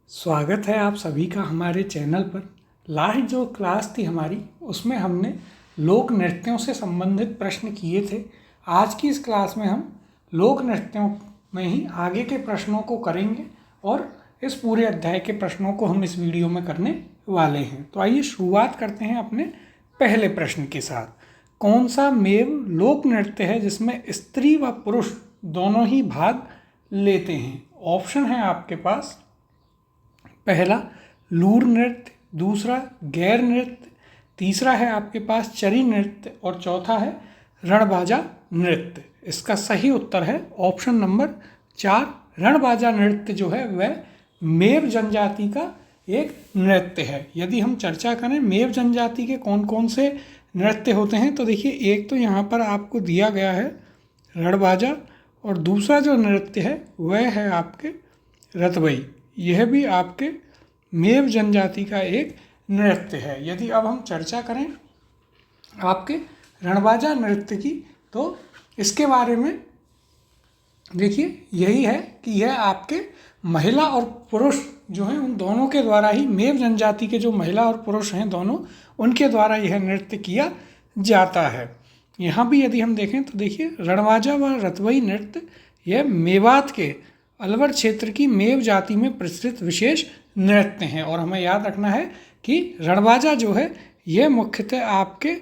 स्वागत है आप सभी का हमारे चैनल पर। लास्ट जो क्लास थी हमारी उसमें हमने लोक नृत्यों से संबंधित प्रश्न किए थे। आज की इस क्लास में हम लोक नृत्यों में ही आगे के प्रश्नों को करेंगे और इस पूरे अध्याय के प्रश्नों को हम इस वीडियो में करने वाले हैं। तो आइए शुरुआत करते हैं अपने पहले प्रश्न के साथ। कौन सा मेव लोक नृत्य है जिसमें स्त्री व पुरुष दोनों ही भाग लेते हैं? ऑप्शन है आपके पास, पहला लूर नृत्य, दूसरा गैर नृत्य, तीसरा है आपके पास चरी नृत्य और चौथा है रणबाजा नृत्य। इसका सही उत्तर है ऑप्शन नंबर 4। रणबाजा नृत्य जो है वह मेव जनजाति का एक नृत्य है। यदि हम चर्चा करें मेव जनजाति के कौन कौन से नृत्य होते हैं तो देखिए, एक तो यहाँ पर आपको दिया गया है रणबाजा और दूसरा जो नृत्य है वह है आपके रतवई। यह भी आपके मेव जनजाति का एक नृत्य है। यदि अब हम चर्चा करें आपके रणबाजा नृत्य की तो इसके बारे में देखिए, यही है कि यह आपके महिला और पुरुष जो हैं उन दोनों के द्वारा ही, मेव जनजाति के जो महिला और पुरुष हैं दोनों, उनके द्वारा यह नृत्य किया जाता है। यहाँ भी यदि हम देखें तो देखिए, रणबाजा व रतवई नृत्य यह मेवात के अलवर क्षेत्र की मेव जाति में प्रचलित विशेष नृत्य हैं। और हमें याद रखना है कि रणबाजा जो है यह मुख्यतः आपके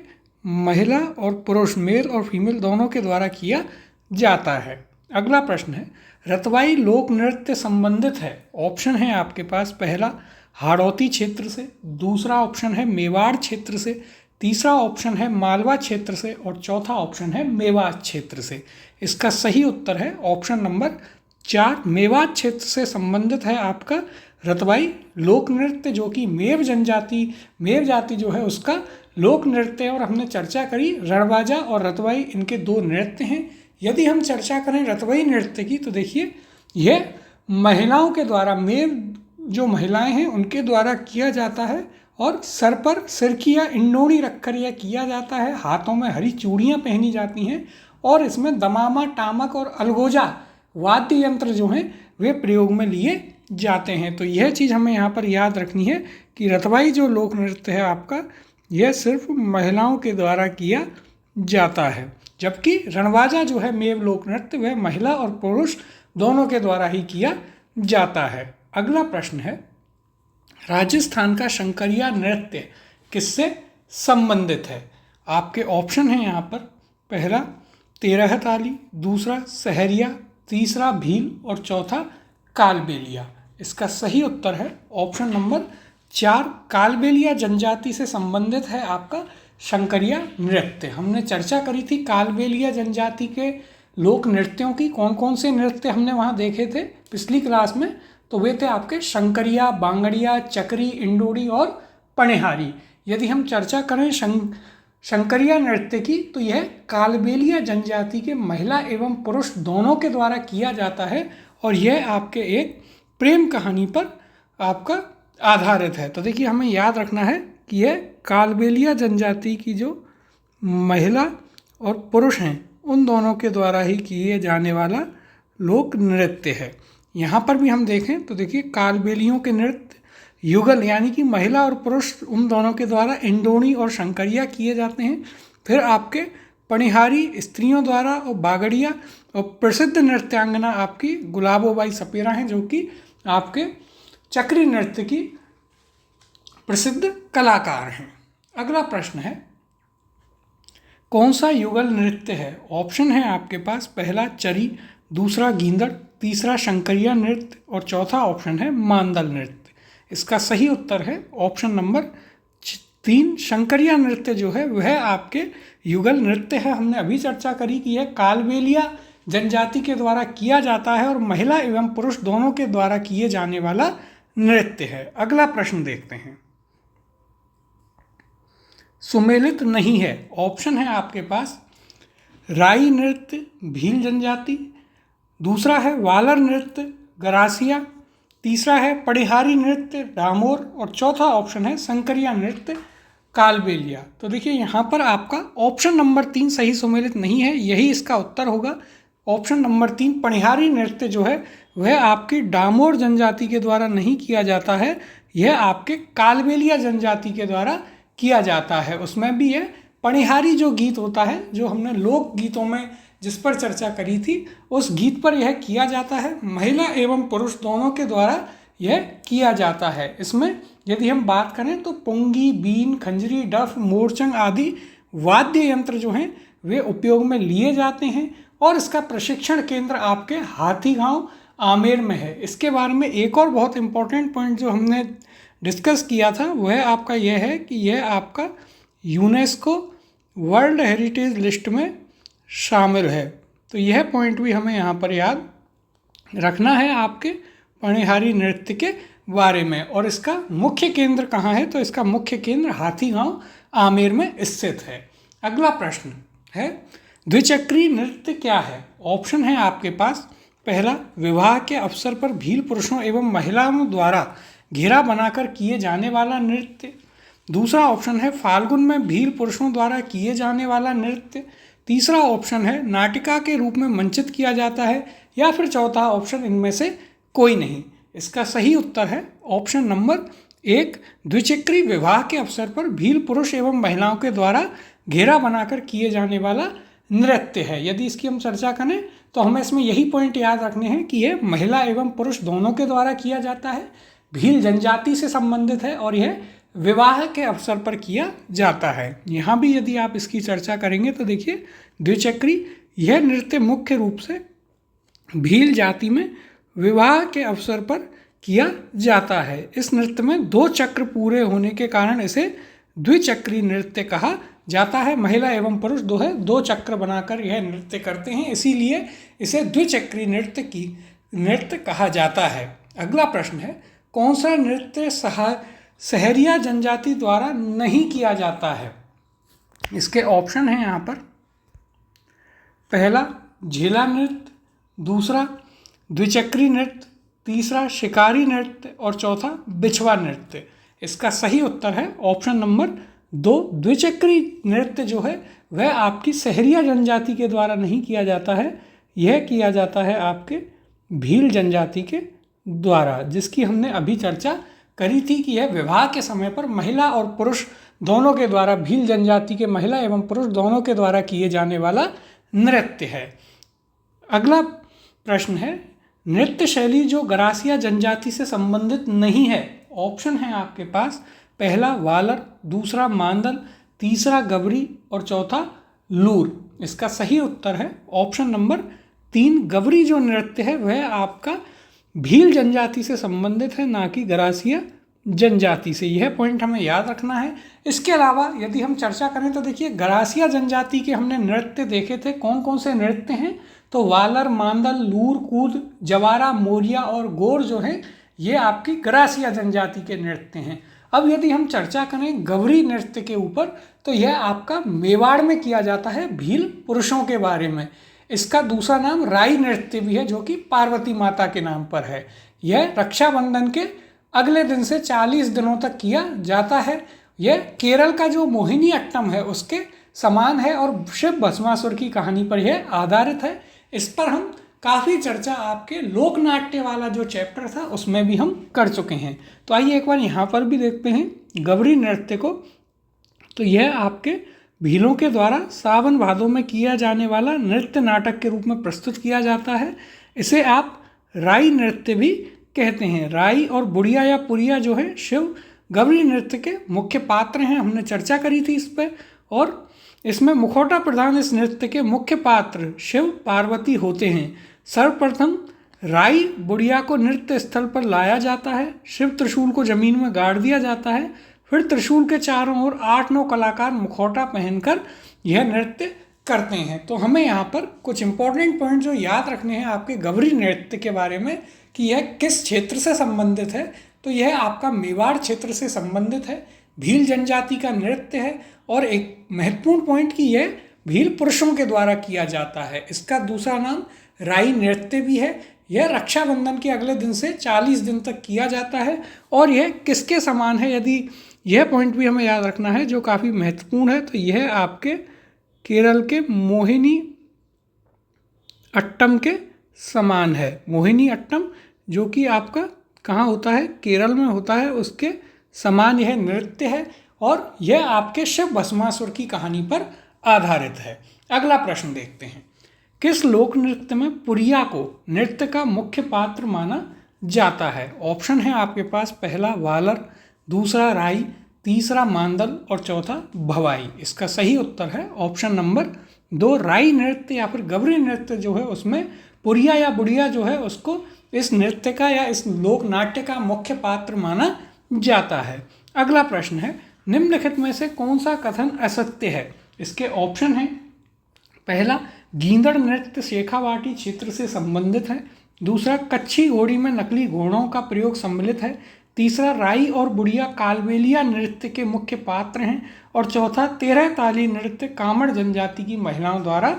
महिला और पुरुष, मेल और फीमेल दोनों के द्वारा किया जाता है। अगला प्रश्न है, रतवाई लोक नृत्य संबंधित है। ऑप्शन है आपके पास, पहला हाड़ौती क्षेत्र से, दूसरा ऑप्शन है मेवाड़ क्षेत्र से, तीसरा ऑप्शन है मालवा क्षेत्र से और चौथा ऑप्शन है मेवात क्षेत्र से। इसका सही उत्तर है ऑप्शन नंबर 4। मेवात क्षेत्र से संबंधित है आपका रतवाई लोक नृत्य, जो कि मेव जाति जो है उसका लोक नृत्य है। और हमने चर्चा करी रणबाजा और रतवाई, इनके दो नृत्य हैं। यदि हम चर्चा करें रतवाई नृत्य की तो देखिए, यह महिलाओं के द्वारा, मेव जो महिलाएं हैं उनके द्वारा किया जाता है और सर पर सिरकी या इंडोरी रखकर यह किया जाता है। हाथों में हरी चूड़ियाँ पहनी जाती हैं और इसमें दमामा, टामक और अलगोजा वाद्य यंत्र जो हैं वे प्रयोग में लिए जाते हैं। तो यह चीज़ हमें यहाँ पर याद रखनी है कि रतवाई जो लोक नृत्य है आपका, यह सिर्फ महिलाओं के द्वारा किया जाता है, जबकि रणबाजा जो है मेव लोक नृत्य वह महिला और पुरुष दोनों के द्वारा ही किया जाता है। अगला प्रश्न है, राजस्थान का शंकरिया नृत्य किससे संबंधित है? आपके ऑप्शन हैं यहाँ पर, पहला तेरह ताली, दूसरा सहरिया, तीसरा भील और चौथा कालबेलिया। इसका सही उत्तर है ऑप्शन नंबर 4। कालबेलिया जनजाति से संबंधित है आपका शंकरिया नृत्य। हमने चर्चा करी थी कालबेलिया जनजाति के लोक नृत्यों की, कौन कौन से नृत्य हमने वहाँ देखे थे पिछली क्लास में, तो वे थे आपके शंकरिया, बांगड़िया, चक्री, इंडोरी और पणेहारी। यदि हम चर्चा करें शंकरिया नृत्य की तो यह कालबेलिया जनजाति के महिला एवं पुरुष दोनों के द्वारा किया जाता है और यह आपके एक प्रेम कहानी पर आपका आधारित है। तो देखिए, हमें याद रखना है कि यह कालबेलिया जनजाति की जो महिला और पुरुष हैं उन दोनों के द्वारा ही किए जाने वाला लोक नृत्य है। यहाँ पर भी हम देखें तो देखिए, कालबेलियों के नृत्य युगल यानी कि महिला और पुरुष उन दोनों के द्वारा इंडोनी और शंकरिया किए जाते हैं। फिर आपके पणिहारी स्त्रियों द्वारा और बागड़िया और प्रसिद्ध नृत्यांगना आपकी गुलाबोबाई सपेरा हैं, जो कि आपके चक्री नृत्य की प्रसिद्ध कलाकार हैं। अगला प्रश्न है, कौन सा युगल नृत्य है? ऑप्शन है आपके पास, पहला चरी, दूसरा गींदड़, तीसरा शंकरिया नृत्य और चौथा ऑप्शन है मांदल नृत्य। इसका सही उत्तर है ऑप्शन नंबर 3। शंकरिया नृत्य जो है वह आपके युगल नृत्य है। हमने अभी चर्चा करी कि यह कालबेलिया जनजाति के द्वारा किया जाता है और महिला एवं पुरुष दोनों के द्वारा किए जाने वाला नृत्य है। अगला प्रश्न देखते हैं, सुमेलित नहीं है। ऑप्शन है आपके पास, राई नृत्य भील जनजाति, दूसरा है वालर नृत्य गरासिया, तीसरा है पड़िहारी नृत्य डामोर और चौथा ऑप्शन है शंकरिया नृत्य कालबेलिया। तो देखिए, यहाँ पर आपका ऑप्शन नंबर 3 सही सुमेलित नहीं है, यही इसका उत्तर होगा। ऑप्शन नंबर 3 पणिहारी नृत्य जो है वह आपकी डामोर जनजाति के द्वारा नहीं किया जाता है, यह आपके कालबेलिया जनजाति के द्वारा किया जाता है। उसमें भी यह पणिहारी जो गीत होता है, जो हमने लोक गीतों में जिस पर चर्चा करी थी, उस गीत पर यह किया जाता है। महिला एवं पुरुष दोनों के द्वारा यह किया जाता है। इसमें यदि हम बात करें तो पुंगी, बीन, खंजरी, डफ, मोरचंग आदि वाद्य यंत्र जो हैं वे उपयोग में लिए जाते हैं और इसका प्रशिक्षण केंद्र आपके हाथीगांव आमेर में है। इसके बारे में एक और बहुत इम्पोर्टेंट पॉइंट जो हमने डिस्कस किया था वह आपका यह है कि यह आपका यूनेस्को वर्ल्ड हेरिटेज लिस्ट में शामिल है। तो यह पॉइंट भी हमें यहाँ पर याद रखना है आपके पणिहारी नृत्य के बारे में। और इसका मुख्य केंद्र कहाँ है? तो इसका मुख्य केंद्र हाथीगांव आमेर में स्थित है। अगला प्रश्न है, द्विचक्री नृत्य क्या है? ऑप्शन है आपके पास, पहला विवाह के अवसर पर भील पुरुषों एवं महिलाओं द्वारा घेरा बनाकर किए जाने वाला नृत्य। दूसरा ऑप्शन है फाल्गुन में भील पुरुषों द्वारा किए जाने वाला नृत्य। तीसरा ऑप्शन है नाटिका के रूप में मंचित किया जाता है, या फिर चौथा ऑप्शन इनमें से कोई नहीं। इसका सही उत्तर है ऑप्शन नंबर 1, द्विचक्री विवाह के अवसर पर भील पुरुष एवं महिलाओं के द्वारा घेरा बनाकर किए जाने वाला नृत्य है। यदि इसकी हम चर्चा करें तो हमें इसमें यही पॉइंट याद रखने हैं कि यह महिला एवं पुरुष दोनों के द्वारा किया जाता है, भील जनजाति से संबंधित है और यह विवाह के अवसर पर किया जाता है। यहाँ भी यदि आप इसकी चर्चा करेंगे तो देखिए, द्विचक्री यह नृत्य मुख्य रूप से भील जाति में विवाह के अवसर पर किया जाता है। इस नृत्य में 2 चक्र पूरे होने के कारण इसे द्विचक्री नृत्य कहा जाता है। महिला एवं पुरुष 2 चक्र बनाकर यह नृत्य करते हैं, इसीलिए इसे द्विचक्री नृत्य कहा जाता है। अगला प्रश्न है, कौन सा नृत्य सहरिया जनजाति द्वारा नहीं किया जाता है? इसके ऑप्शन हैं यहाँ पर, पहला झेला नृत्य, दूसरा द्विचक्री नृत्य, तीसरा शिकारी नृत्य और चौथा बिछवा नृत्य। इसका सही उत्तर है ऑप्शन नंबर 2, द्विचक्री नृत्य जो है वह आपकी सहरिया जनजाति के द्वारा नहीं किया जाता है, यह किया जाता है आपके भील जनजाति के द्वारा, जिसकी हमने अभी चर्चा करी थी कि यह विवाह के समय पर महिला और पुरुष दोनों के द्वारा, भील जनजाति के महिला एवं पुरुष दोनों के द्वारा किए जाने वाला नृत्य है। अगला प्रश्न है, नृत्य शैली जो गरासिया जनजाति से संबंधित नहीं है। ऑप्शन है आपके पास, पहला वालर, दूसरा मांदल, तीसरा गवरी और चौथा लूर। इसका सही उत्तर है ऑप्शन नंबर 3, गवरी जो नृत्य है वह आपका भील जनजाति से संबंधित है, ना कि गरासिया जनजाति से। यह पॉइंट हमें याद रखना है। इसके अलावा यदि हम चर्चा करें तो देखिए, गरासिया जनजाति के हमने नृत्य देखे थे। कौन कौन से नृत्य हैं? तो वालर, मांदल, लूर, कूद, जवारा, मोरिया और गोर जो है ये आपकी गरासिया जनजाति के नृत्य हैं। अब यदि हम चर्चा करें गवरी नृत्य के ऊपर, तो यह आपका मेवाड़ में किया जाता है भील पुरुषों के बारे में। इसका दूसरा नाम राई नृत्य भी है, जो कि पार्वती माता के नाम पर है। यह रक्षाबंधन के अगले दिन से 40 दिनों तक किया जाता है। यह केरल का जो मोहिनी अट्टम है उसके समान है और शिव भस्मासुर की कहानी पर यह आधारित है। इस पर हम काफ़ी चर्चा आपके लोकनाट्य वाला जो चैप्टर था उसमें भी हम कर चुके हैं। तो आइए एक बार यहाँ पर भी देखते हैं गवरी नृत्य को। तो यह आपके भीलों के द्वारा सावन भादों में किया जाने वाला नृत्य नाटक के रूप में प्रस्तुत किया जाता है। इसे आप राई नृत्य भी कहते हैं। राई और बुढ़िया या पुरिया जो है शिव गवरी नृत्य के मुख्य पात्र हैं, हमने चर्चा करी थी इस पर। और इसमें मुखौटा प्रधान इस नृत्य के मुख्य पात्र शिव पार्वती होते हैं। सर्वप्रथम राई बुढ़िया को नृत्य स्थल पर लाया जाता है, शिव त्रिशूल को जमीन में गाड़ दिया जाता है, फिर त्रिशूल के चारों ओर 8-9 कलाकार मुखौटा पहनकर यह नृत्य करते हैं। तो हमें यहाँ पर कुछ इंपॉर्टेंट पॉइंट जो याद रखने हैं आपके गवरी नृत्य के बारे में कि यह किस क्षेत्र से संबंधित है। तो यह आपका मेवाड़ क्षेत्र से संबंधित है, भील जनजाति का नृत्य है। और एक महत्वपूर्ण पॉइंट कि यह भील पुरुषों के द्वारा किया जाता है। इसका दूसरा नाम राई नृत्य भी है। यह रक्षाबंधन के अगले दिन से 40 दिन तक किया जाता है। और यह किसके समान है, यदि यह पॉइंट भी हमें याद रखना है जो काफ़ी महत्वपूर्ण है, तो यह आपके केरल के मोहिनी अट्टम के समान है। मोहिनी अट्टम जो कि आपका कहाँ होता है, केरल में होता है, उसके समान यह नृत्य है और यह आपके शिव भस्मासुर की कहानी पर आधारित है। अगला प्रश्न देखते हैं। किस लोक नृत्य में पुरिया को नृत्य का मुख्य पात्र माना जाता है? ऑप्शन है आपके पास, पहला वालर, दूसरा राई, तीसरा मांदल और चौथा भवाई। इसका सही उत्तर है ऑप्शन नंबर 2, राई नृत्य या फिर गवरी नृत्य जो है उसमें पुरिया या बुढ़िया जो है उसको इस नृत्य का या इस लोक नाट्य का मुख्य पात्र माना जाता है। अगला प्रश्न है, निम्नलिखित में से कौन सा कथन असत्य है? इसके ऑप्शन है, पहला गींदड़ नृत्य शेखावाटी क्षेत्र से संबंधित है, दूसरा कच्छी घोड़ी में नकली घोड़ों का प्रयोग सम्मिलित है, तीसरा राई और बुढ़िया कालबेलिया नृत्य के मुख्य पात्र हैं और चौथा 13 ताली नृत्य कामड़ जनजाति की महिलाओं द्वारा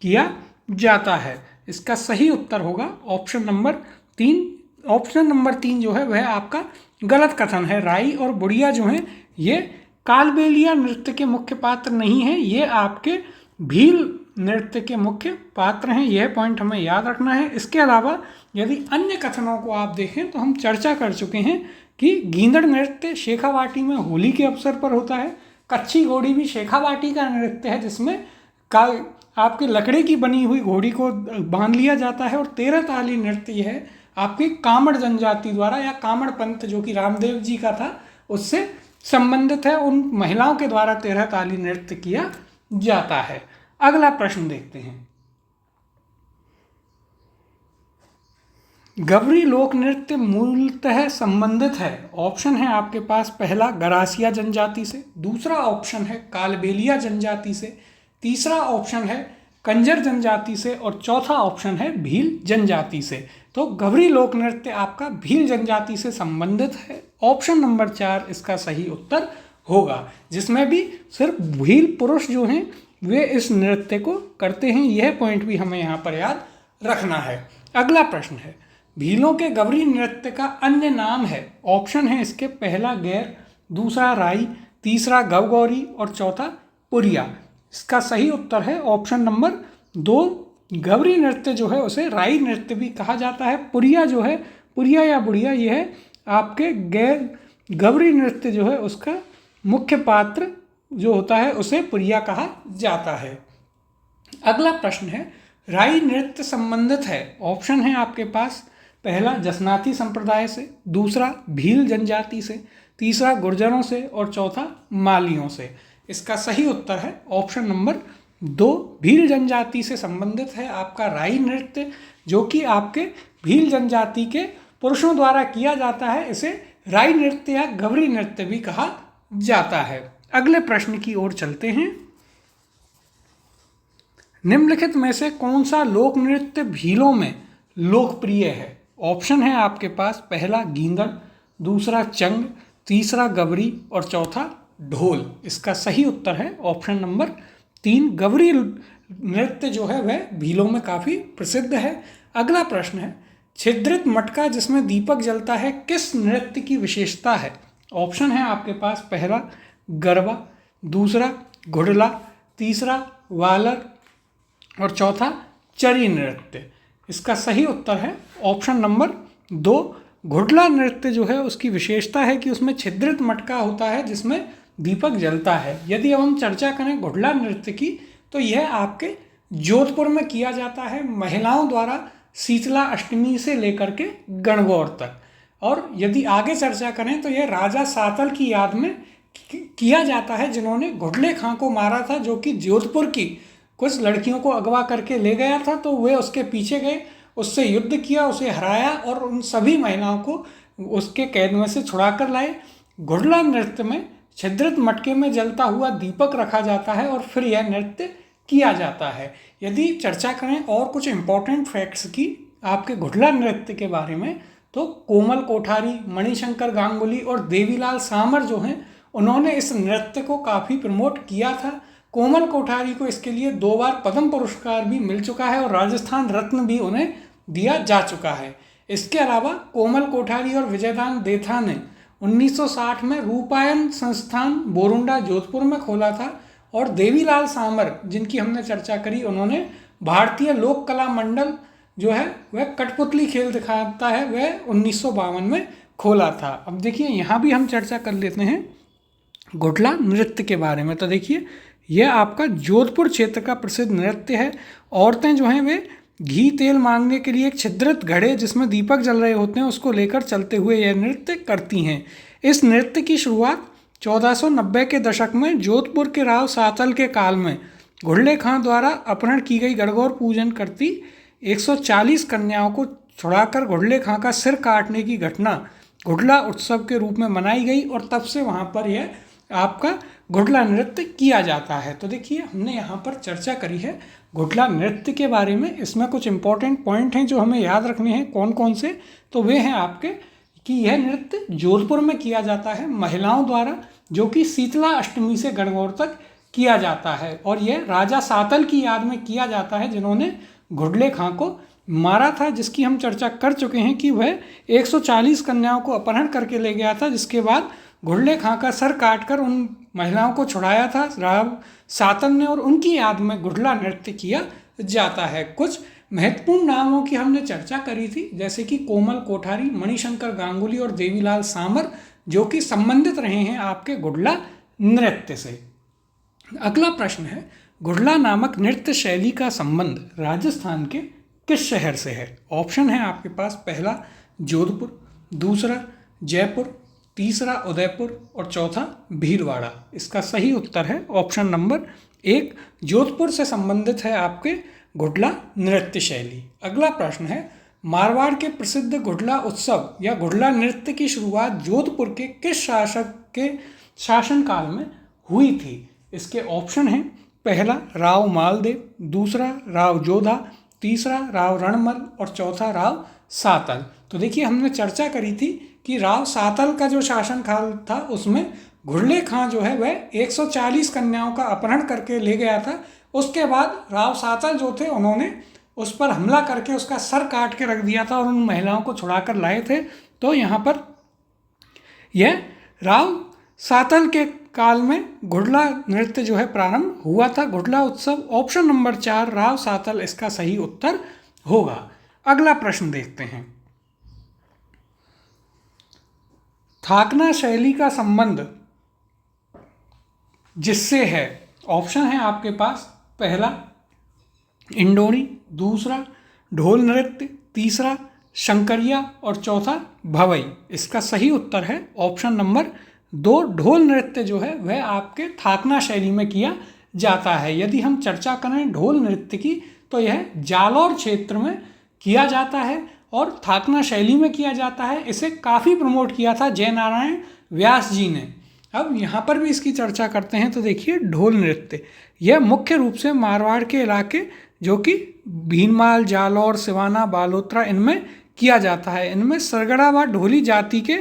किया जाता है। इसका सही उत्तर होगा ऑप्शन नंबर 3। ऑप्शन नंबर 3 जो है वह आपका गलत कथन है। राई और बुढ़िया जो हैं ये कालबेलिया नृत्य के मुख्य पात्र नहीं हैं, ये आपके भील नृत्य के मुख्य पात्र हैं। यह पॉइंट हमें याद रखना है। इसके अलावा यदि अन्य कथनों को आप देखें तो हम चर्चा कर चुके हैं कि गींदड़ नृत्य शेखावाटी में होली के अवसर पर होता है, कच्छी घोड़ी भी शेखावाटी का नृत्य है जिसमें आपके लकड़ी की बनी हुई घोड़ी को बांध लिया जाता है, और 13 ताली नृत्य यह है आपकी कामड़ जनजाति द्वारा या कामड़ पंथ जो कि रामदेव जी का था उससे संबंधित है। उन महिलाओं के द्वारा 13 ताली नृत्य किया जाता है। अगला प्रश्न देखते हैं। गवरी लोक नृत्य मूलतः संबंधित है, ऑप्शन है आपके पास, पहला गरासिया जनजाति से, दूसरा ऑप्शन है कालबेलिया जनजाति से, तीसरा ऑप्शन है कंजर जनजाति से और चौथा ऑप्शन है भील जनजाति से। तो गवरी लोक नृत्य आपका भील जनजाति से संबंधित है। ऑप्शन नंबर 4 इसका सही उत्तर होगा, जिसमें भी सिर्फ भील पुरुष जो हैं वे इस नृत्य को करते हैं। यह पॉइंट भी हमें यहाँ पर याद रखना है। अगला प्रश्न है, भीलों के गवरी नृत्य का अन्य नाम है? ऑप्शन है इसके, पहला गैर, दूसरा राई, तीसरा गवगौरी और चौथा पुरिया। इसका सही उत्तर है ऑप्शन नंबर 2। गवरी नृत्य जो है उसे राई नृत्य भी कहा जाता है। पुरिया जो है, पुरिया या बुढ़िया, यह है आपके गैर गवरी नृत्य जो है उसका मुख्य पात्र जो होता है उसे पुरिया कहा जाता है। अगला प्रश्न है, राई नृत्य संबंधित है? ऑप्शन है आपके पास, पहला जसनाती संप्रदाय से, दूसरा भील जनजाति से, तीसरा गुर्जरों से और चौथा मालियों से। इसका सही उत्तर है ऑप्शन नंबर 2, भील जनजाति से संबंधित है आपका राई नृत्य, जो कि आपके भील जनजाति के पुरुषों द्वारा किया जाता है। इसे राई नृत्य या गवरी नृत्य भी कहा जाता है। अगले प्रश्न की ओर चलते हैं। निम्नलिखित में से कौन सा लोक नृत्य भीलों में लोकप्रिय है? ऑप्शन है आपके पास, पहला गींदड़, दूसरा चंग, तीसरा गवरी और चौथा ढोल। इसका सही उत्तर है ऑप्शन नंबर 3, गवरी नृत्य जो है वह भीलों में काफ़ी प्रसिद्ध है। अगला प्रश्न है, छिद्रित मटका जिसमें दीपक जलता है किस नृत्य की विशेषता है? ऑप्शन है आपके पास, पहला गरबा, दूसरा घुड़ला, तीसरा वालर और चौथा चरी नृत्य। इसका सही उत्तर है ऑप्शन नंबर 2, घुड़ला नृत्य जो है उसकी विशेषता है कि उसमें छिद्रित मटका होता है जिसमें दीपक जलता है। यदि अब हम चर्चा करें घुड़ला नृत्य की तो यह आपके जोधपुर में किया जाता है महिलाओं द्वारा शीतला अष्टमी से लेकर के गणगौर तक। और यदि आगे चर्चा करें तो यह राजा सातल की याद में किया जाता है जिन्होंने घुड़ले खां को मारा था, जो कि जोधपुर की कुछ लड़कियों को अगवा करके ले गया था। तो वे उसके पीछे गए, उससे युद्ध किया, उसे हराया और उन सभी महिलाओं को उसके कैद में से छुड़ा कर लाए। घुड़ला नृत्य में छिद्रित मटके में जलता हुआ दीपक रखा जाता है और फिर यह नृत्य किया जाता है। यदि चर्चा करें और कुछ इम्पोर्टेंट फैक्ट्स की आपके घुड़ला नृत्य के बारे में, तो कोमल कोठारी, मणिशंकर गांगुली और देवीलाल सामर जो हैं उन्होंने इस नृत्य को काफ़ी प्रमोट किया था। कोमल कोठारी को इसके लिए 2 बार पद्म पुरस्कार भी मिल चुका है और राजस्थान रत्न भी उन्हें दिया जा चुका है। इसके अलावा कोमल कोठारी और विजयदान देथा ने 1960 में रूपायन संस्थान बोरुंडा जोधपुर में खोला था और देवीलाल सामर जिनकी हमने चर्चा करी उन्होंने भारतीय लोक कला मंडल जो है वह कठपुतली खेल दिखाता है वह 1952 में खोला था। अब देखिए यहाँ भी हम चर्चा कर लेते हैं गुडला नृत्य के बारे में। तो देखिए यह आपका जोधपुर क्षेत्र का प्रसिद्ध नृत्य है। औरतें जो हैं वे घी तेल मांगने के लिए एक छिद्रित घड़े जिसमें दीपक जल रहे होते हैं उसको लेकर चलते हुए यह नृत्य करती हैं। इस नृत्य की शुरुआत 1490 के दशक में जोधपुर के राव सातल के काल में घुड़ले खां द्वारा अपहरण की गई गणगौर पूजन करती 140 कन्याओं को छुड़ाकर घुड़ले खां का सिर काटने की घटना घुड़ला उत्सव के रूप में मनाई गई और तब से वहाँ पर यह आपका घुड़ला नृत्य किया जाता है। तो देखिए हमने यहाँ पर चर्चा करी है घुड़ला नृत्य के बारे में। इसमें कुछ इंपॉर्टेंट पॉइंट हैं जो हमें याद रखने हैं। कौन कौन से? तो वे हैं आपके कि यह नृत्य जोधपुर में किया जाता है महिलाओं द्वारा, जो कि शीतला अष्टमी से गणगौर तक किया जाता है। और यह राजा सातल की याद में किया जाता है जिन्होंने घुड़ले खां को मारा था, जिसकी हम चर्चा कर चुके हैं कि वह 140 कन्याओं को अपहरण करके ले गया था, जिसके बाद घुड़ले खां का सर काटकर उन महिलाओं को छुड़ाया था राव सातल ने और उनकी याद में घुड़ला नृत्य किया जाता है। कुछ महत्वपूर्ण नामों की हमने चर्चा करी थी, जैसे कि कोमल कोठारी, मणिशंकर गांगुली और देवीलाल सामर, जो कि संबंधित रहे हैं आपके घुड़ला नृत्य से। अगला प्रश्न है घुड़ला नामक नृत्य शैली का संबंध राजस्थान के किस शहर से है? ऑप्शन है आपके पास, पहला जोधपुर, दूसरा जयपुर, तीसरा उदयपुर और चौथा भीलवाड़ा। इसका सही उत्तर है ऑप्शन नंबर 1, जोधपुर से संबंधित है आपके घुड़ला नृत्य शैली। अगला प्रश्न है मारवाड़ के प्रसिद्ध घुड़ला उत्सव या घुड़ला नृत्य की शुरुआत जोधपुर के किस शासक के शासनकाल में हुई थी? इसके ऑप्शन हैं, पहला राव मालदेव, दूसरा राव जोधा, तीसरा राव रणमल और चौथा राव सातल। तो देखिए हमने चर्चा करी थी कि राव सातल का जो शासनकाल था उसमें घुड़ले खां जो है वह 140 कन्याओं का अपहरण करके ले गया था। उसके बाद राव सातल जो थे उन्होंने उस पर हमला करके उसका सर काट के रख दिया था और उन महिलाओं को छुड़ाकर लाए थे। तो यहाँ पर यह राव सातल के काल में घुड़ला नृत्य जो है प्रारंभ हुआ था, घुड़ला उत्सव। ऑप्शन नंबर 4 राव सातल इसका सही उत्तर होगा। अगला प्रश्न देखते हैं, थाकना शैली का संबंध जिससे है? ऑप्शन है आपके पास, पहला इंडोनी, दूसरा ढोल नृत्य, तीसरा शंकरिया और चौथा भवई। इसका सही उत्तर है ऑप्शन नंबर 2, ढोल नृत्य जो है वह आपके थाकना शैली में किया जाता है। यदि हम चर्चा करें ढोल नृत्य की तो यह जालौर क्षेत्र में किया जाता है और थाकना शैली में किया जाता है। इसे काफ़ी प्रमोट किया था जय नारायण व्यास जी ने। अब यहाँ पर भी इसकी चर्चा करते हैं। तो देखिए ढोल नृत्य यह मुख्य रूप से मारवाड़ के इलाके जो कि भीनमाल, जालौर, सिवाना, बालोतरा इनमें किया जाता है। इनमें सरगड़ा व ढोली जाति के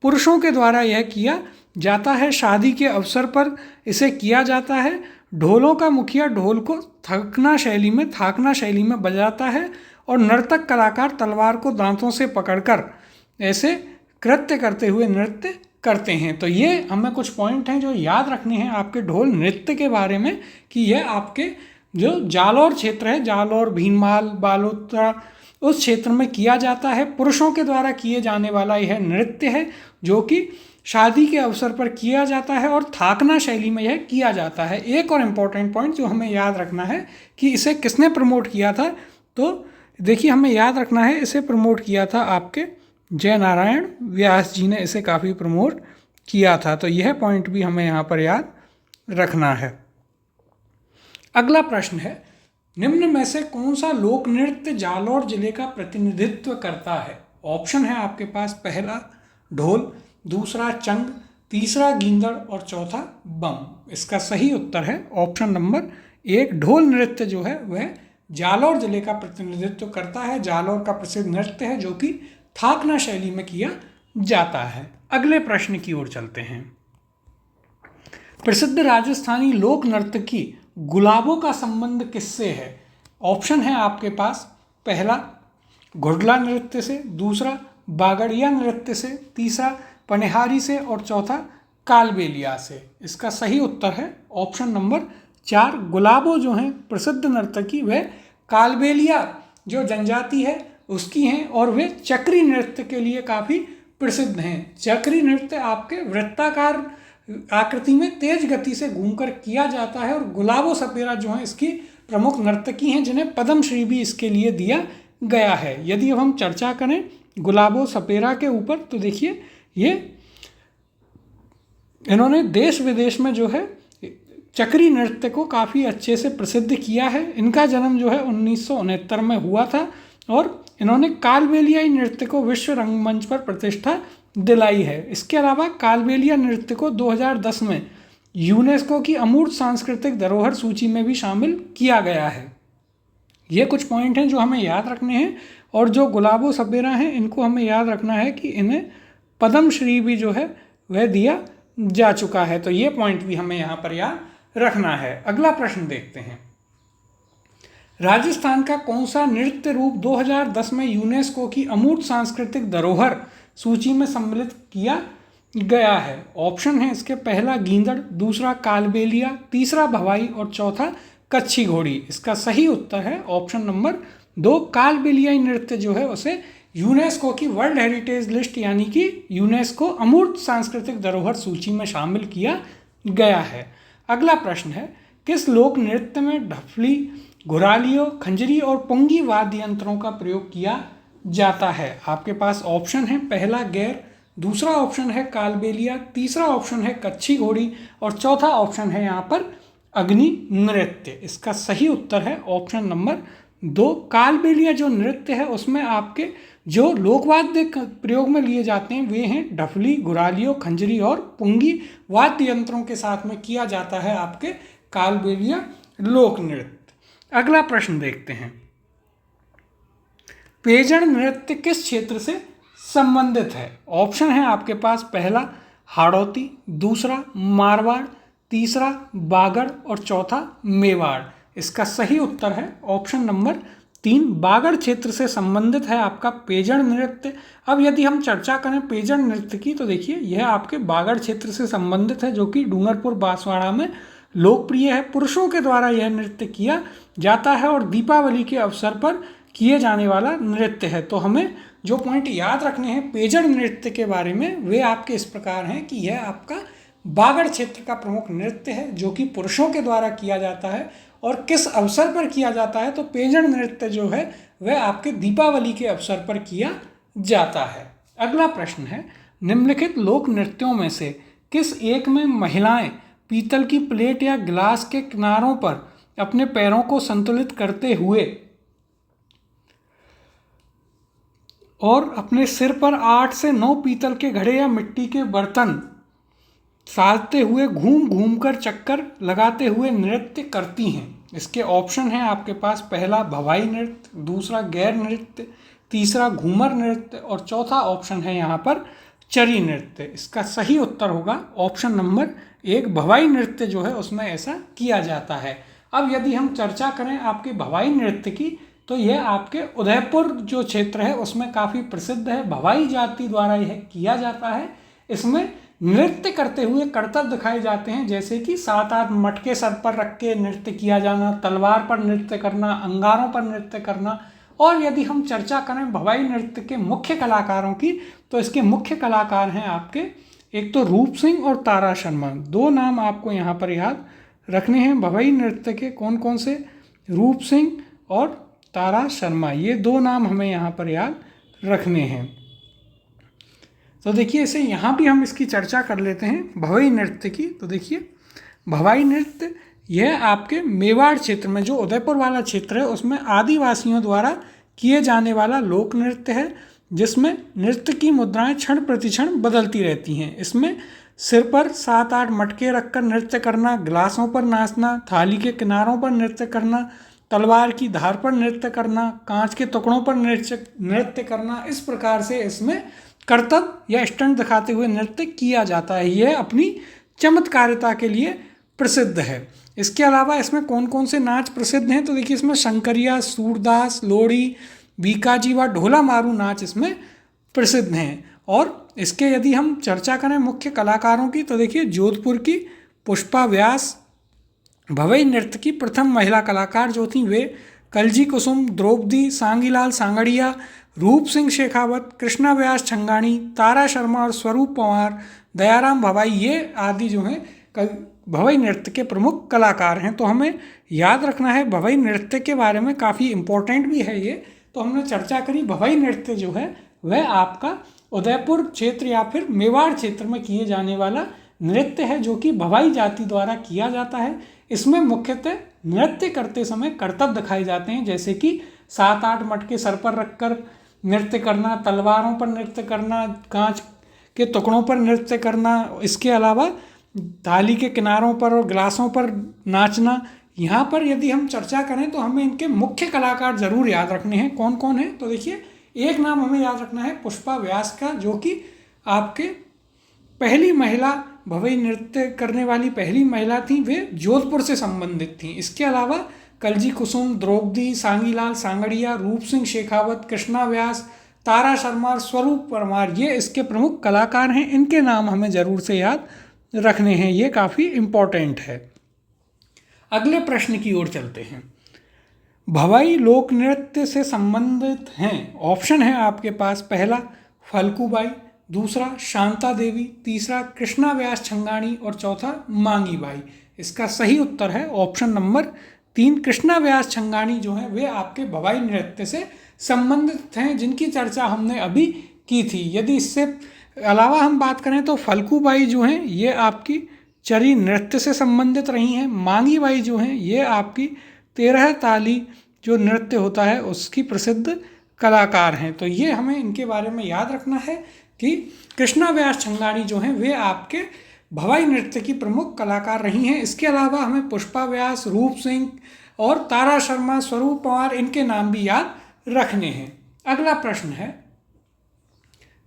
पुरुषों के द्वारा यह किया जाता है। शादी के अवसर पर इसे किया जाता है। ढोलों का मुखिया ढोल को थाकना शैली में बजाता है और नर्तक कलाकार तलवार को दांतों से पकड़कर ऐसे कृत्य करते हुए नृत्य करते हैं। तो ये हमें कुछ पॉइंट हैं जो याद रखने हैं आपके ढोल नृत्य के बारे में कि यह आपके जो जालौर क्षेत्र है, जालौर, भीनमाल, बालोतरा, उस क्षेत्र में किया जाता है। पुरुषों के द्वारा किए जाने वाला यह नृत्य है जो कि शादी के अवसर पर किया जाता है और थाकना शैली में यह किया जाता है। एक और इम्पॉर्टेंट पॉइंट जो हमें याद रखना है कि इसे किसने प्रमोट किया था? तो देखिए हमें याद रखना है इसे प्रमोट किया था आपके जय नारायण व्यास जी ने इसे काफ़ी प्रमोट किया था। तो यह पॉइंट भी हमें यहाँ पर याद रखना है। अगला प्रश्न है निम्न में से कौन सा लोक नृत्य जालौर जिले का प्रतिनिधित्व करता है? ऑप्शन है आपके पास, पहला ढोल, दूसरा चंग, तीसरा गींदड़ और चौथा बम। इसका सही उत्तर है ऑप्शन नंबर 1, ढोल नृत्य जो है वह जालौर जिले का प्रतिनिधित्व करता है। जालौर का प्रसिद्ध नृत्य है जो कि थाकना शैली में किया जाता है। अगले प्रश्न की ओर चलते हैं। प्रसिद्ध राजस्थानी लोक नर्तकी गुलाबों का संबंध किससे है? ऑप्शन है आपके पास, पहला घुड़ला नृत्य से, दूसरा बागड़िया नृत्य से, तीसरा पनिहारी से और चौथा कालबेलिया से। इसका सही उत्तर है ऑप्शन नंबर 4, गुलाबों जो हैं प्रसिद्ध नर्तकी वह कालबेलिया जो जनजाति है उसकी हैं और वे चक्री नृत्य के लिए काफ़ी प्रसिद्ध हैं। चक्री नृत्य आपके वृत्ताकार आकृति में तेज गति से घूमकर किया जाता है और गुलाबो सपेरा जो हैं इसकी प्रमुख नर्तकी हैं, जिन्हें पद्मश्री भी इसके लिए दिया गया है। यदि अब हम चर्चा करें गुलाबो सपेरा के ऊपर तो देखिए ये इन्होंने देश विदेश में जो है चक्री नृत्य को काफ़ी अच्छे से प्रसिद्ध किया है। इनका जन्म जो है 1969 में हुआ था और इन्होंने कालबेलियाई नृत्य को विश्व रंगमंच पर प्रतिष्ठा दिलाई है। इसके अलावा कालबेलिया नृत्य को 2010 में यूनेस्को की अमूर्त सांस्कृतिक धरोहर सूची में भी शामिल किया गया है। ये कुछ पॉइंट हैं जो हमें याद रखने हैं और जो गुलाबो सपेरा हैं इनको हमें याद रखना है कि इन्हें पद्मश्री भी जो है वह दिया जा चुका है। तो ये पॉइंट भी हमें यहाँ पर याद रखना है। अगला प्रश्न देखते हैं। राजस्थान का कौन सा नृत्य रूप 2010 में यूनेस्को की अमूर्त सांस्कृतिक धरोहर सूची में सम्मिलित किया गया है? ऑप्शन है इसके पहला गींदड़, दूसरा कालबेलिया, तीसरा भवाई और चौथा कच्छी घोड़ी। इसका सही उत्तर है ऑप्शन नंबर 2, कालबेलियाई नृत्य जो है उसे यूनेस्को की वर्ल्ड हेरिटेज लिस्ट यानी कि यूनेस्को अमूर्त सांस्कृतिक धरोहर सूची में शामिल किया गया है। अगला प्रश्न है, किस लोक नृत्य में ढफली, घुरालियों, खंजरी और पुंगी वाद्य यंत्रों का प्रयोग किया जाता है? आपके पास ऑप्शन है पहला गैर, दूसरा ऑप्शन है कालबेलिया, तीसरा ऑप्शन है कच्छी घोड़ी और चौथा ऑप्शन है यहाँ पर अग्नि नृत्य। इसका सही उत्तर है ऑप्शन नंबर 2, कालबेलिया जो नृत्य है उसमें आपके जो लोकवाद्य प्रयोग में लिए जाते हैं वे हैं ढफली, घुरालियों, खंजरी और पुंगी वाद्य यंत्रों के साथ में किया जाता है आपके कालबेलिया लोक नृत्य। अगला प्रश्न देखते हैं। पेजड़ नृत्य किस क्षेत्र से संबंधित है? ऑप्शन है आपके पास पहला हाड़ौती, दूसरा मारवाड़, तीसरा बागड़ और चौथा मेवाड़। इसका सही उत्तर है ऑप्शन नंबर 3, बागड़ क्षेत्र से संबंधित है आपका पेजड़ नृत्य। अब यदि हम चर्चा करें पेजड़ नृत्य की तो देखिए यह आपके बागड़ क्षेत्र से संबंधित है जो कि डूंगरपुर बांसवाड़ा में लोकप्रिय है। पुरुषों के द्वारा यह नृत्य किया जाता है और दीपावली के अवसर पर किए जाने वाला नृत्य है। तो हमें जो पॉइंट याद रखने हैं पेजड़ नृत्य के बारे में वे आपके इस प्रकार हैं कि यह आपका बागड़ क्षेत्र का प्रमुख नृत्य है जो कि पुरुषों के द्वारा किया जाता है और किस अवसर पर किया जाता है तो पेजड़ नृत्य जो है वह आपके दीपावली के अवसर पर किया जाता है। अगला प्रश्न है, निम्नलिखित लोक नृत्यों में से किस एक में महिलाएं पीतल की प्लेट या गिलास के किनारों पर अपने पैरों को संतुलित करते हुए और अपने सिर पर 8 से 9 पीतल के घड़े या मिट्टी के बर्तन साजते हुए घूम घूम कर चक्कर लगाते हुए नृत्य करती हैं? इसके ऑप्शन हैं आपके पास पहला भवाई नृत्य, दूसरा गैर नृत्य, तीसरा घूमर नृत्य और चौथा ऑप्शन है यहाँ पर चरी नृत्य। इसका सही उत्तर होगा ऑप्शन नंबर 1, भवाई नृत्य जो है उसमें ऐसा किया जाता है। अब यदि हम चर्चा करें आपके भवाई नृत्य की तो यह आपके उदयपुर जो क्षेत्र है उसमें काफ़ी प्रसिद्ध है। भवाई जाति द्वारा यह किया जाता है। इसमें नृत्य करते हुए करतब दिखाए जाते हैं जैसे कि 7-8 मटके सर पर रख के नृत्य किया जाना, तलवार पर नृत्य करना, अंगारों पर नृत्य करना। और यदि हम चर्चा करें भवाई नृत्य के मुख्य कलाकारों की तो इसके मुख्य कलाकार हैं आपके एक तो रूप सिंह और तारा शर्मा। 2 नाम आपको यहाँ पर याद रखने हैं भवाई नृत्य के, कौन कौन से? रूप सिंह और तारा शर्मा, ये 2 नाम हमें यहाँ पर याद रखने हैं। तो देखिए इसे यहाँ भी हम इसकी चर्चा कर लेते हैं भवाई नृत्य की। तो देखिए भवाई नृत्य यह आपके मेवाड़ क्षेत्र में जो उदयपुर वाला क्षेत्र है उसमें आदिवासियों द्वारा किए जाने वाला लोक नृत्य है जिसमें नृत्य की मुद्राएं क्षण प्रतिक्षण बदलती रहती हैं। इसमें सिर पर 7-8 मटके रखकर नृत्य करना, गिलासों पर नाचना, थाली के किनारों पर नृत्य करना, तलवार की धार पर नृत्य करना, कांच के टुकड़ों पर नृत्य करना, इस प्रकार से इसमें करतब या स्टंट दिखाते हुए नृत्य किया जाता है। यह अपनी चमत्कारिता के लिए प्रसिद्ध है। इसके अलावा इसमें कौन कौन से नाच प्रसिद्ध हैं तो देखिए इसमें शंकरिया, सूरदास, लोड़ी, बीकाजी व ढोला मारू नाच इसमें प्रसिद्ध हैं। और इसके यदि हम चर्चा करें मुख्य कलाकारों की तो देखिए जोधपुर की पुष्पा व्यास भवाई नृत्य की प्रथम महिला कलाकार जो थी वे कलजी कुसुम, द्रौपदी, सांगीलाल सांगड़िया, रूप सिंह शेखावत, कृष्णा व्यास छंगाणी, तारा शर्मा और स्वरूप पंवार, दयाराम भवाई, ये आदि जो हैं भवई नृत्य के प्रमुख कलाकार हैं। तो हमें याद रखना है भवई नृत्य के बारे में, काफ़ी इम्पोर्टेंट भी है ये। तो हमने चर्चा करी भवई नृत्य जो है वह आपका उदयपुर क्षेत्र या फिर मेवाड़ क्षेत्र में किए जाने वाला नृत्य है, जो कि भवाई जाति द्वारा किया जाता है। इसमें मुख्यतः नृत्य करते समय करतब दिखाए जाते हैं, जैसे कि 7-8 मटके सर पर रखकर नृत्य करना, तलवारों पर नृत्य करना, कांच के टुकड़ों पर नृत्य करना, इसके अलावा थाली के किनारों पर और गिलासों पर नाचना। यहाँ पर यदि हम चर्चा करें तो हमें इनके मुख्य कलाकार जरूर याद रखने हैं। कौन कौन है? तो देखिए, एक नाम हमें याद रखना है पुष्पा व्यास का, जो कि आपके पहली महिला भवई नृत्य करने वाली पहली महिला थी, वे जोधपुर से संबंधित थी। इसके अलावा कलजी कुसुम, द्रौपदी, सांगीलाल सांगड़िया, रूप सिंह शेखावत, कृष्णा व्यास, तारा शर्मा और स्वरूप परमार, ये इसके प्रमुख कलाकार हैं। इनके नाम हमें जरूर से याद रखने हैं, ये काफ़ी इम्पोर्टेंट है। अगले प्रश्न की ओर चलते हैं। भवाई लोक नृत्य से संबंधित हैं, ऑप्शन है आपके पास, पहला फल्गुबाई, दूसरा शांता देवी, तीसरा कृष्णा व्यास छंगाणी और चौथा मांगी बाई। इसका सही उत्तर है ऑप्शन नंबर 3, कृष्णा व्यास छंगाणी जो है वे आपके भवाई नृत्य से संबंधित हैं, जिनकी चर्चा हमने अभी की थी। यदि इससे अलावा हम बात करें तो फल्गुबाई जो हैं ये आपकी चरी नृत्य से संबंधित रही हैं। मांगी बाई जो हैं ये आपकी 13 ताली जो नृत्य होता है उसकी प्रसिद्ध कलाकार हैं। तो ये हमें इनके बारे में याद रखना है कि कृष्णा व्यास छंगाणी जो हैं वे आपके भवाई नृत्य की प्रमुख कलाकार रही हैं। इसके अलावा हमें पुष्पा व्यास, रूप सिंह और तारा शर्मा, स्वरूप पंवार, इनके नाम भी याद रखने हैं। अगला प्रश्न है,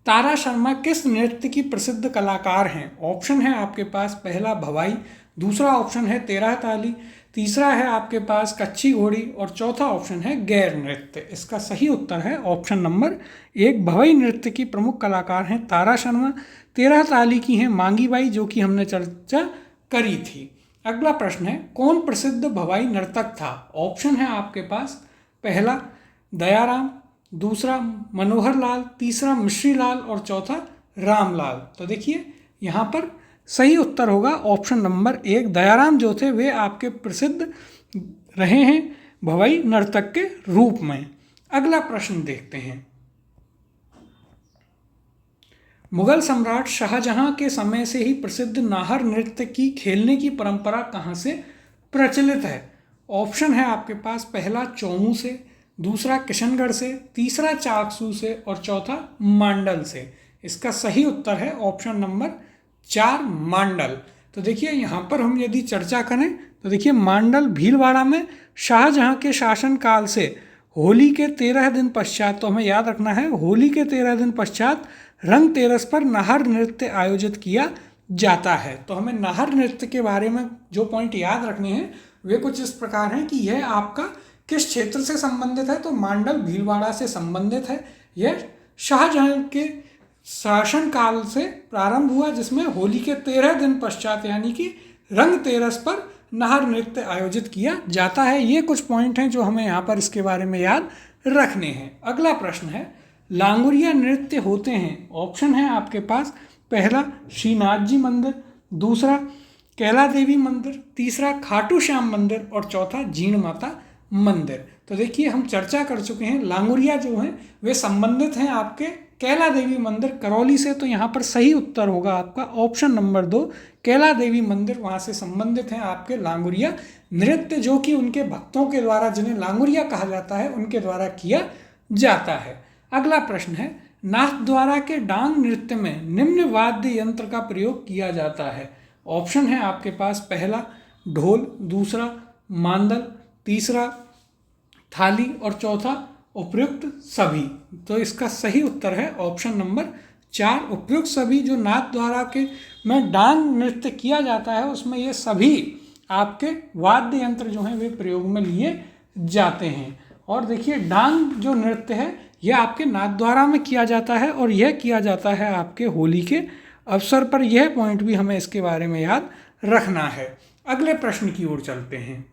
तारा शर्मा किस नृत्य की प्रसिद्ध कलाकार हैं? ऑप्शन है आपके पास, पहला भवाई, दूसरा ऑप्शन है 13 ताली, तीसरा है आपके पास कच्ची घोड़ी और चौथा ऑप्शन है गैर नृत्य। इसका सही उत्तर है ऑप्शन नंबर 1, भवाई नृत्य की प्रमुख कलाकार हैं तारा शर्मा, 13 ताली की हैं मांगी बाई, जो कि हमने चर्चा करी थी। अगला प्रश्न है, कौन प्रसिद्ध भवाई नर्तक था? ऑप्शन है आपके पास, पहला दयाराम, दूसरा मनोहर लाल, तीसरा मिश्री लाल और चौथा रामलाल। तो देखिए यहाँ पर सही उत्तर होगा ऑप्शन नंबर 1, दयाराम जो थे वे आपके प्रसिद्ध रहे हैं भवाई नर्तक के रूप में। अगला प्रश्न देखते हैं, मुगल सम्राट शाहजहां के समय से ही प्रसिद्ध नाहर नृत्य की खेलने की परंपरा कहाँ से प्रचलित है? ऑप्शन है आपके पास, पहला चौमू से, दूसरा किशनगढ़ से, तीसरा चाकसू से और चौथा मांडल से। इसका सही उत्तर है ऑप्शन नंबर 4, मांडल। तो देखिए यहाँ पर हम यदि चर्चा करें तो देखिए मांडल भीलवाड़ा में शाहजहां के शासनकाल से होली के 13 दिन पश्चात, तो हमें याद रखना है होली के 13 दिन पश्चात रंग तेरस पर नाहर नृत्य आयोजित किया जाता है। तो हमें नाहर नृत्य के बारे में जो पॉइंट याद रखने हैं वे कुछ इस प्रकार हैं कि यह आपका किस क्षेत्र से संबंधित है? तो मांडल भीलवाड़ा से संबंधित है। यह शाहजहां के शासनकाल से प्रारंभ हुआ, जिसमें होली के 13 दिन पश्चात यानी कि रंग तेरस पर नाहर नृत्य आयोजित किया जाता है। ये कुछ पॉइंट हैं जो हमें यहाँ पर इसके बारे में याद रखने हैं। अगला प्रश्न है, लांगुरिया नृत्य होते हैं, ऑप्शन है आपके पास, पहला श्रीनाथ जी मंदिर, दूसरा कैला देवी मंदिर, तीसरा खाटू श्याम मंदिर और चौथा जीण माता मंदिर। तो देखिए हम चर्चा कर चुके हैं, लांगुरिया जो हैं वे संबंधित हैं आपके कैला देवी मंदिर करौली से। तो यहाँ पर सही उत्तर होगा आपका ऑप्शन नंबर 2, कैला देवी मंदिर, वहाँ से संबंधित हैं आपके लांगुरिया नृत्य, जो कि उनके भक्तों के द्वारा, जिन्हें लांगुरिया कहा जाता है, उनके द्वारा किया जाता है। अगला प्रश्न है, नाथद्वारा के डांग नृत्य में निम्न वाद्य यंत्र का प्रयोग किया जाता है। ऑप्शन है आपके पास, पहला ढोल, दूसरा मांदल, तीसरा थाली और चौथा उपयुक्त सभी। तो इसका सही उत्तर है ऑप्शन नंबर 4, उपयुक्त सभी। जो नाथद्वारा के में डांग नृत्य किया जाता है उसमें ये सभी आपके वाद्य यंत्र जो हैं वे प्रयोग में लिए जाते हैं। और देखिए डांग जो नृत्य है यह आपके नाथद्वारा में किया जाता है और यह किया जाता है आपके होली के अवसर पर। यह पॉइंट भी हमें इसके बारे में याद रखना है। अगले प्रश्न की ओर चलते हैं,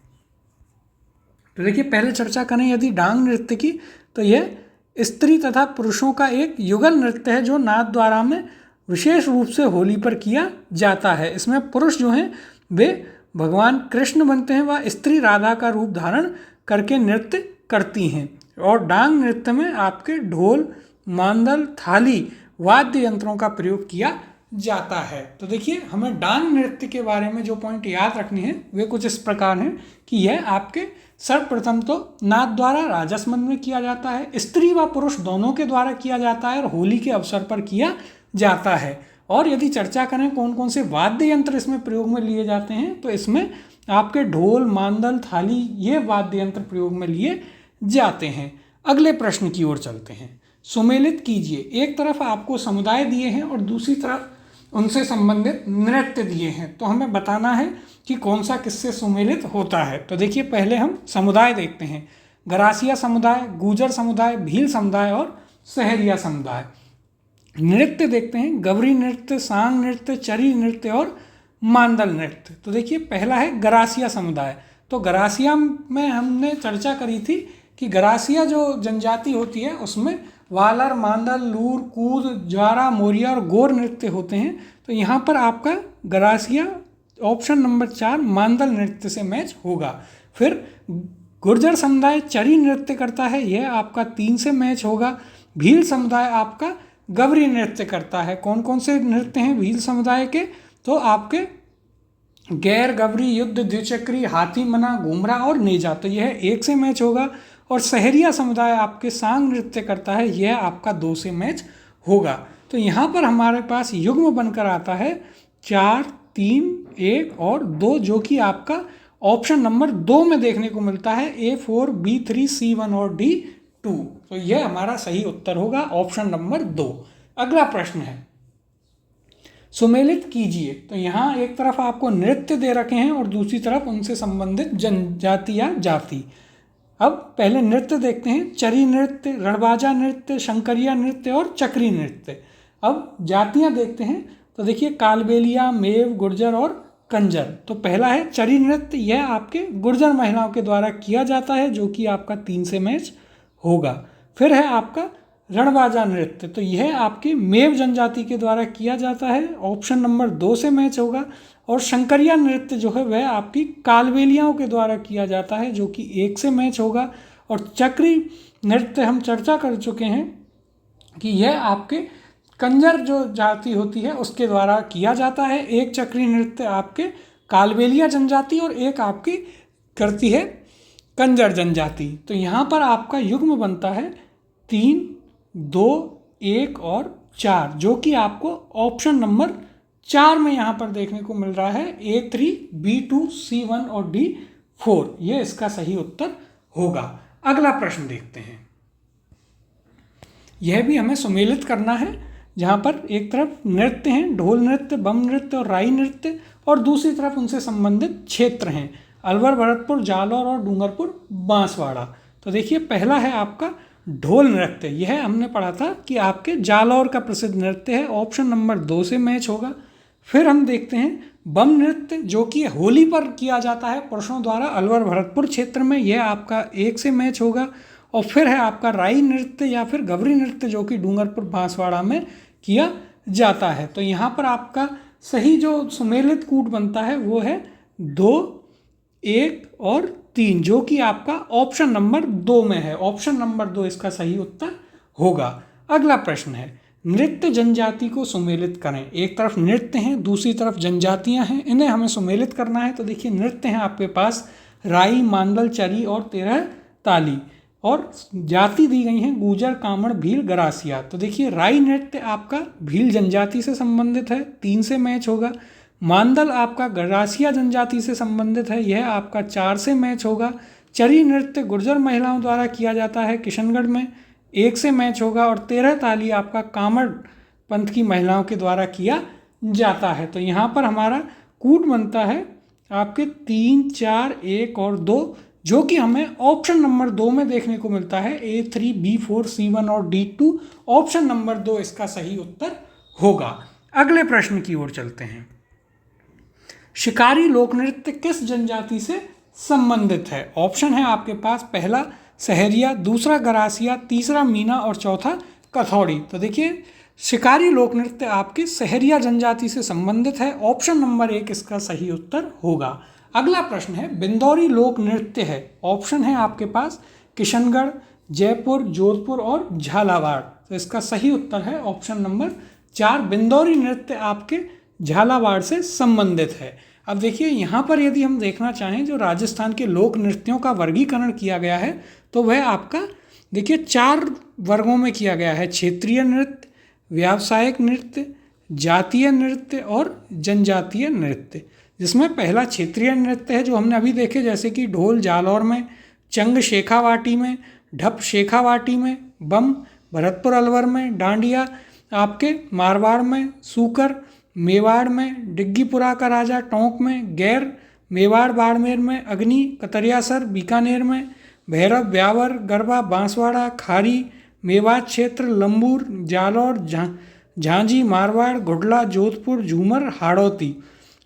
तो देखिए पहले चर्चा करें यदि डांग नृत्य की, तो यह स्त्री तथा पुरुषों का एक युगल नृत्य है जो नाथद्वारा में विशेष रूप से होली पर किया जाता है। इसमें पुरुष जो हैं वे भगवान कृष्ण बनते हैं व स्त्री राधा का रूप धारण करके नृत्य करती हैं। और डांग नृत्य में आपके ढोल, मांदल, थाली वाद्य यंत्रों का प्रयोग किया जाता है। तो देखिए हमें डांग नृत्य के बारे में जो पॉइंट याद रखने हैं वे कुछ इस प्रकार हैं कि यह आपके सर्वप्रथम तो नाथ द्वारा राजसमंद में किया जाता है, स्त्री व पुरुष दोनों के द्वारा किया जाता है और होली के अवसर पर किया जाता है। और यदि चर्चा करें कौन कौन से वाद्य यंत्र इसमें प्रयोग में लिए जाते हैं, तो इसमें आपके ढोल, मांदल, थाली ये वाद्य यंत्र प्रयोग में लिए जाते हैं। अगले प्रश्न की ओर चलते हैं। सुमेलित कीजिए। एक तरफ आपको समुदाय दिए हैं और दूसरी तरफ उनसे संबंधित नृत्य दिए हैं, तो हमें बताना है कि कौन सा किससे सुमेलित होता है। तो देखिए पहले हम समुदाय देखते हैं। गरासिया समुदाय, गुर्जर समुदाय, भील समुदाय और सहरिया समुदाय। नृत्य देखते हैं। गवरी नृत्य, सांग नृत्य, चरी नृत्य और मांदल नृत्य। तो देखिए पहला है गरासिया समुदाय। तो गरासिया में हमने चर्चा करी थी कि गरासिया जो जनजाति होती है उसमें वालर, मांदल, लूर, कूद, ज्वारा, मोरिया और गोर नृत्य होते हैं। तो यहाँ पर आपका गरासिया ऑप्शन नंबर 4 मांदल नृत्य से मैच होगा। फिर गुर्जर समुदाय चरी नृत्य करता है, यह आपका 3 से मैच होगा। भील समुदाय आपका गवरी नृत्य करता है। कौन कौन से नृत्य हैं भील समुदाय के? तो आपके गैर, गवरी, युद्ध, द्विचक्री, हाथी मना, घूमरा और नेजा, तो यह 1 से मैच होगा। और सहरिया समुदाय आपके सांग नृत्य करता है, यह आपका 2 से मैच होगा। तो यहाँ पर हमारे पास युग्म बनकर आता है 4, 3, 1 और 2, जो कि आपका ऑप्शन नंबर 2 में देखने को मिलता है। A4, B3, C1 और D2। तो यह हमारा सही उत्तर होगा ऑप्शन नंबर 2। अगला प्रश्न है सुमेलित कीजिए। तो यहाँ एक तरफ आपको नृत्य दे रखे हैं और दूसरी तरफ उनसे संबंधित जनजाति या जाति। अब पहले नृत्य देखते हैं। चरी नृत्य, रणबाजा नृत्य, शंकरिया नृत्य और चक्री नृत्य। अब जातियाँ देखते हैं। तो देखिए कालबेलिया, मेव, गुर्जर और कंजर। तो पहला है चरी नृत्य, यह आपके गुर्जर महिलाओं के द्वारा किया जाता है जो कि आपका 3 से मैच होगा। फिर है आपका रणबाजा नृत्य, तो यह आपके मेव जनजाति के द्वारा किया जाता है, ऑप्शन नंबर 2 से मैच होगा। और शंकरिया नृत्य जो है वह आपकी कालबेलियाओं के द्वारा किया जाता है जो कि 1 से मैच होगा। और चक्री नृत्य हम चर्चा कर चुके हैं कि यह आपके कंजर जो जाति होती है उसके द्वारा किया जाता है। एक चक्री नृत्य आपके कालबेलिया जनजाति और एक आपकी करती है कंजर जनजाति। तो यहाँ पर आपका युग्म बनता है 3, 2, 1 और 4, जो कि आपको ऑप्शन नंबर 4 में यहाँ पर देखने को मिल रहा है। A3, B2, C1 और D4, ये इसका सही उत्तर होगा। अगला प्रश्न देखते हैं। यह भी हमें सुमेलित करना है, जहाँ पर एक तरफ नृत्य हैं, ढोल नृत्य, बम नृत्य और राई नृत्य, और दूसरी तरफ उनसे संबंधित क्षेत्र हैं, अलवर, भरतपुर, जालौर और डूंगरपुर, बांसवाड़ा। तो देखिए पहला है आपका ढोल नृत्य। यह हमने पढ़ा था कि आपके जालौर का प्रसिद्ध नृत्य है, ऑप्शन नंबर 2 से मैच होगा। फिर हम देखते हैं बम नृत्य, जो कि होली पर किया जाता है पुरुषों द्वारा अलवर भरतपुर क्षेत्र में, यह आपका 1 से मैच होगा। और फिर है आपका राई नृत्य या फिर गवरी नृत्य, जो कि डूंगरपुर बांसवाड़ा में किया जाता है। तो यहाँ पर आपका सही जो सुमेलित कूट बनता है वो है 2, 1 और 3, जो कि आपका ऑप्शन नंबर 2 में है। ऑप्शन नंबर 2 इसका सही उत्तर होगा। अगला प्रश्न है नृत्य जनजाति को सुमेलित करें। एक तरफ नृत्य हैं, दूसरी तरफ जनजातियां हैं, इन्हें हमें सुमेलित करना है। तो देखिए नृत्य हैं आपके पास राई, मांदल, चरी और 13 ताली, और जाति दी गई हैं गुर्जर, कामड़, भील, गरासिया। तो देखिए राई नृत्य आपका भील जनजाति से संबंधित है, 3 से मैच होगा। मांदल आपका गरासिया जनजाति से संबंधित है, यह आपका 4 से मैच होगा। चरी नृत्य गुर्जर महिलाओं द्वारा किया जाता है किशनगढ़ में, 1 से मैच होगा। और 13 ताली आपका कामड़ पंथ की महिलाओं के द्वारा किया जाता है। तो यहाँ पर हमारा कूट बनता है आपके 3, 4, 1 और 2, जो कि हमें ऑप्शन नंबर 2 में देखने को मिलता है। A3, B4, C1 और D2, ऑप्शन नंबर 2 इसका सही उत्तर होगा। अगले प्रश्न की ओर चलते हैं। शिकारी लोक नृत्य किस जनजाति से संबंधित है। ऑप्शन है आपके पास पहला सहरिया, दूसरा गरासिया, तीसरा मीना और चौथा कथौड़ी। तो देखिए शिकारी लोक नृत्य आपके सहरिया जनजाति से संबंधित है। ऑप्शन नंबर 1 इसका सही उत्तर होगा। अगला प्रश्न है बिंदौरी लोक नृत्य है। ऑप्शन है आपके पास किशनगढ़, जयपुर, जोधपुर और झालावाड़। तो इसका सही उत्तर है ऑप्शन नंबर 4, बिंदौरी नृत्य आपके झालावाड़ से संबंधित है। अब देखिए यहाँ पर यदि हम देखना चाहें जो राजस्थान के लोक नृत्यों का वर्गीकरण किया गया है तो वह आपका देखिए 4 वर्गों में किया गया है। क्षेत्रीय नृत्य, व्यावसायिक नृत्य, जातीय नृत्य और जनजातीय नृत्य। जिसमें पहला क्षेत्रीय नृत्य है जो हमने अभी देखे, जैसे कि ढोल जालौर में, चंग शेखावाटी में, ढप शेखावाटी में, बम भरतपुर अलवर में, डांडिया आपके मारवाड़ में, सूकर मेवाड़ में, डिग्गीपुरा का राजा टोंक में, गैर मेवाड़ बाड़मेर में, अग्नि कतरियासर बीकानेर में, भैरव ब्यावर गरबा बांसवाड़ा, खारी मेवात क्षेत्र, लंबूर जालौर झांझी मारवाड़, घुडला जोधपुर, झूमर हाड़ौती।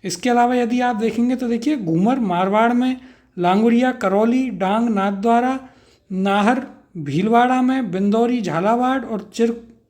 इसके अलावा यदि आप देखेंगे तो देखिए घूमर मारवाड़ में, लांगुरिया करौली, डांग नाथद्वारा, नाहर भीलवाड़ा में, बिंदौरी झालावाड़ और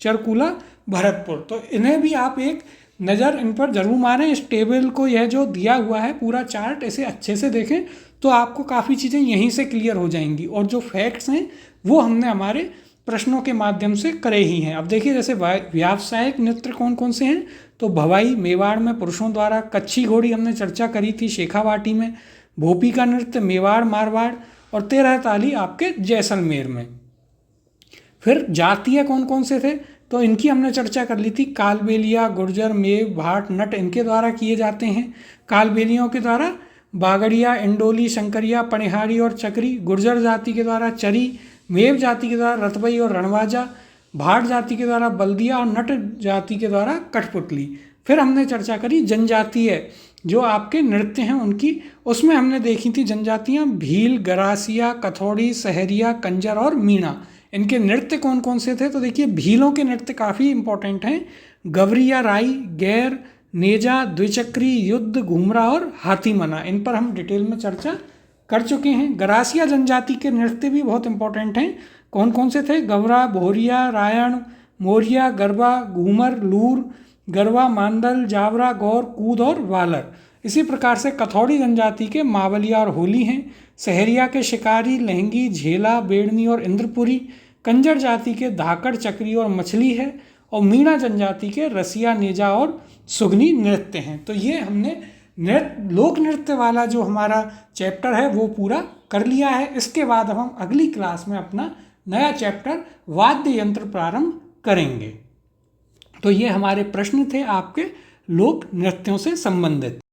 चरकुला भरतपुर। तो इन्हें भी आप एक नज़र इन पर जरूर मारें। इस टेबल को यह जो दिया हुआ है पूरा चार्ट इसे अच्छे से देखें तो आपको काफ़ी चीज़ें यहीं से क्लियर हो जाएंगी। और जो फैक्ट्स हैं वो हमने हमारे प्रश्नों के माध्यम से करे ही हैं। अब देखिए जैसे व्यावसायिक नृत्य कौन कौन से हैं, तो भवाई मेवाड़ में पुरुषों द्वारा, कच्छी घोड़ी हमने चर्चा करी थी शेखावाटी में, भोपी का नृत्य मेवाड़ मारवाड़ और 13 ताली आपके जैसलमेर में। फिर जातीय कौन कौन से थे, तो इनकी हमने चर्चा कर ली थी। कालबेलिया, गुर्जर, मेव, भाट, नट इनके द्वारा किए जाते हैं। कालबेलियों के द्वारा बागड़िया, इंडोली, शंकरिया, पनिहारी और चक्री। गुर्जर जाति के द्वारा चरी, मेव जाति के द्वारा रतबई और रणवाजा, भाट जाति के द्वारा बल्दिया और नट जाति के द्वारा कठपुतली। फिर हमने चर्चा करी जनजातीय जो आपके नृत्य हैं उनकी, उसमें हमने देखी थी जनजातियाँ भील, गरासिया, कथौड़ी, सहरिया, कंजर और मीणा। इनके नृत्य कौन कौन से थे, तो देखिए भीलों के नृत्य काफ़ी इंपॉर्टेंट हैं। गवरिया राई, गैर, नेजा, द्विचक्री, युद्ध, घूमरा और हाथीमना, इन पर हम डिटेल में चर्चा कर चुके हैं। गरासिया जनजाति के नृत्य भी बहुत इंपॉर्टेंट हैं। कौन कौन से थे, गवरा, भोरिया, रायण, मोरिया, गरबा, घूमर, लूर, गरबा, मांदल, जावरा, गौर, कूद और वालर। इसी प्रकार से कथौड़ी जनजाति के मावलिया और होली हैं। सहरिया के शिकारी, लहंगी, झेला, बेड़नी और इंद्रपुरी। कंजर जाति के धाकड़, चक्री और मछली है। और मीणा जनजाति के रसिया, नेजा और सुगनी नृत्य हैं। तो ये हमने लोक नृत्य वाला जो हमारा चैप्टर है वो पूरा कर लिया है। इसके बाद अब हम अगली क्लास में अपना नया चैप्टर वाद्य यंत्र प्रारंभ करेंगे। तो ये हमारे प्रश्न थे आपके लोक नृत्यों से संबंधित।